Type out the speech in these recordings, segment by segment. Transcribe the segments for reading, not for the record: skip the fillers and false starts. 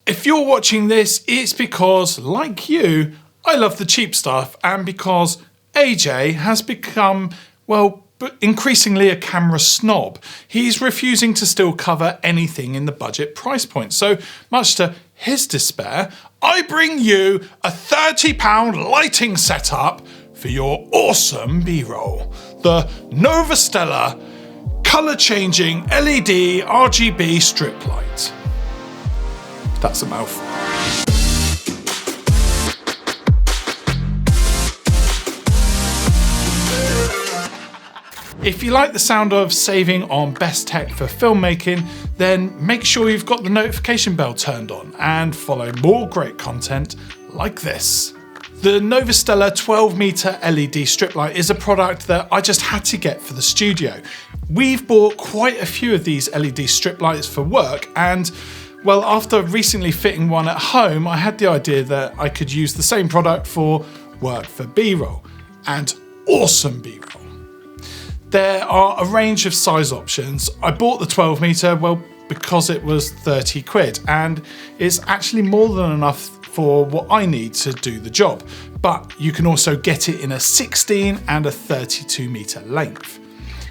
If you're watching this, it's because, like you, I love the cheap stuff, and because AJ has become, well, increasingly a camera snob. He's refusing to still cover anything in the budget price point. So much to his despair, I bring you a £30 lighting setup for your awesome B-roll. The Novostella colour-changing LED RGB strip light. That's a mouthful. If you like the sound of saving on best tech for filmmaking, then make sure you've got the notification bell turned on and follow more great content like this. The Novostella 12-meter LED strip light is a product that I just had to get for the studio. We've bought quite a few of these LED strip lights for work, and well, after recently fitting one at home, I had the idea that I could use the same product for work for B-roll, and awesome B-roll. There are a range of size options. I bought the 12-meter, well, because it was 30 quid, and it's actually more than enough for what I need to do the job. But you can also get it in a 16 and a 32-meter length.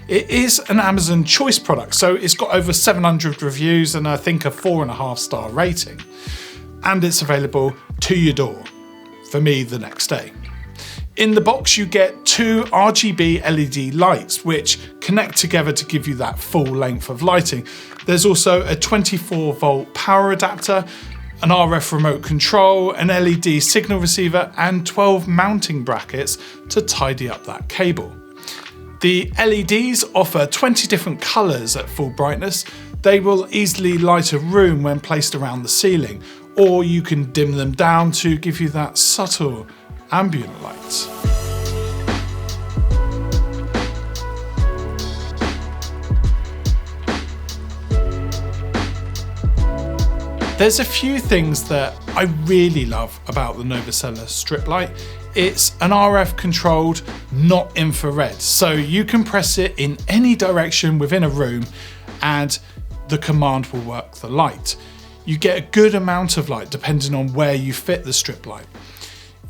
It is an Amazon Choice product, so it's got over 700 reviews and I think a 4.5-star rating. And it's available to your door, for me the next day. In the box you get 2 RGB LED lights which connect together to give you that full length of lighting. There's also a 24-volt power adapter, an RF remote control, an LED signal receiver, and 12 mounting brackets to tidy up that cable. The LEDs offer 20 different colours at full brightness. They will easily light a room when placed around the ceiling, or you can dim them down to give you that subtle ambient light. There's a few things that I really love about the Novostella strip light. It's an RF controlled, not infrared, so you can press it in any direction within a room and the command will work the light. You get a good amount of light depending on where you fit the strip light.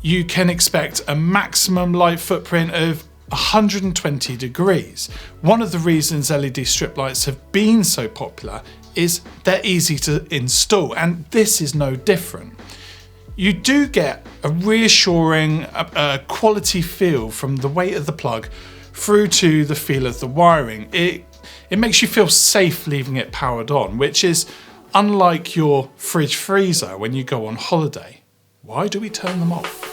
You can expect a maximum light footprint of 120 degrees. One of the reasons LED strip lights have been so popular is they're easy to install, and this is no different. You do get a reassuring quality feel from the weight of the plug through to the feel of the wiring. It makes you feel safe leaving it powered on, which is unlike your fridge freezer when you go on holiday. Why do we turn them off?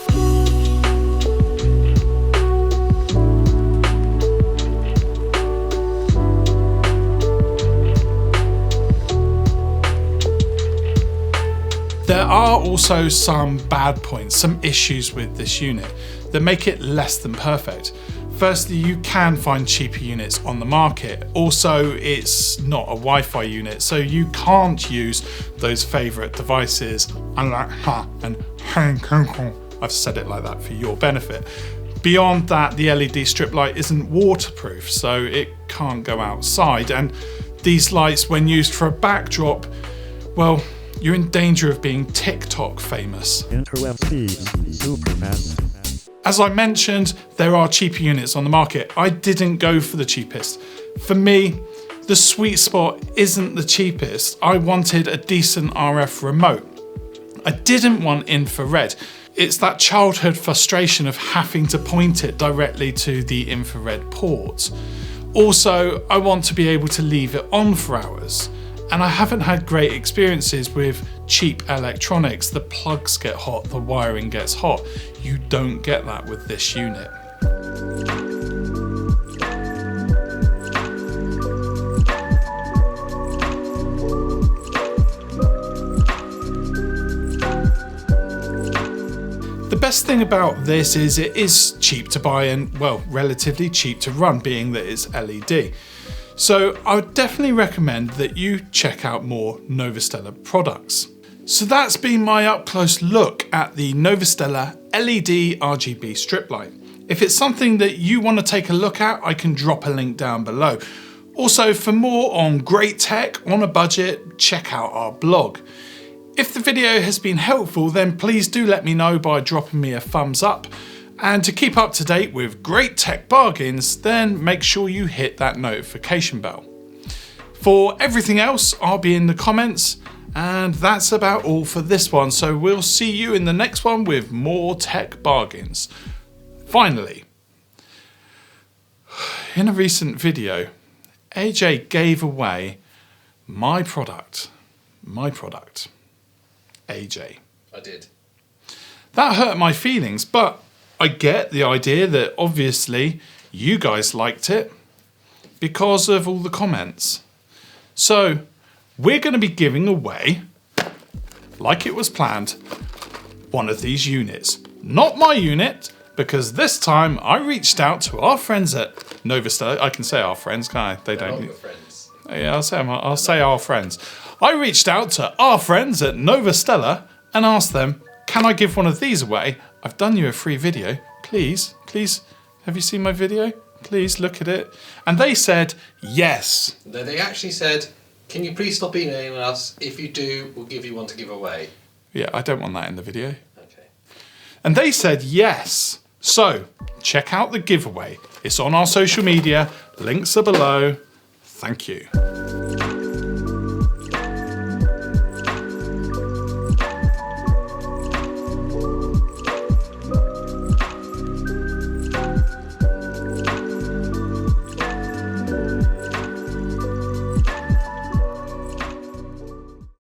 There are also some bad points, some issues with this unit that make it less than perfect. Firstly, you can find cheaper units on the market. Also, it's not a Wi-Fi unit, so you can't use those favourite devices. And I've said it like that for your benefit. Beyond that, the LED strip light isn't waterproof, so it can't go outside. And these lights, when used for a backdrop, well, you're in danger of being TikTok famous. As I mentioned, there are cheaper units on the market. I didn't go for the cheapest. For me, the sweet spot isn't the cheapest. I wanted a decent RF remote. I didn't want infrared. It's that childhood frustration of having to point it directly to the infrared port. Also, I want to be able to leave it on for hours. And I haven't had great experiences with cheap electronics. The plugs get hot, the wiring gets hot. You don't get that with this unit. The best thing about this is it is cheap to buy and, well, relatively cheap to run, being that it's LED. So I would definitely recommend that you check out more Novostella products. So that's been my up close look at the Novostella LED RGB strip light. If it's something that you want to take a look at, I can drop a link down below. Also, for more on great tech on a budget, check out our blog. If the video has been helpful, then please do let me know by dropping me a thumbs up. And to keep up to date with great tech bargains, then make sure you hit that notification bell. For everything else, I'll be in the comments. And that's about all for this one. So we'll see you in the next one with more tech bargains. Finally, in a recent video, AJ gave away my product, AJ. I did. That hurt my feelings, but I get the idea that obviously you guys liked it because of all the comments. So we're going to be giving away, like it was planned, one of these units. Not my unit, because this time I reached out to our friends at Novostella. I can say our friends, can't I? They don't. Your friends. Yeah, I'll say our friends. I reached out to our friends at Novostella and asked them, can I give one of these away? I've done you a free video. Please, have you seen my video? Please look at it. And they said, yes. No, they actually said, can you please stop emailing us? If you do, we'll give you one to give away. Yeah, I don't want that in the video. Okay. And they said yes. So check out the giveaway. It's on our social media. Links are below. Thank you.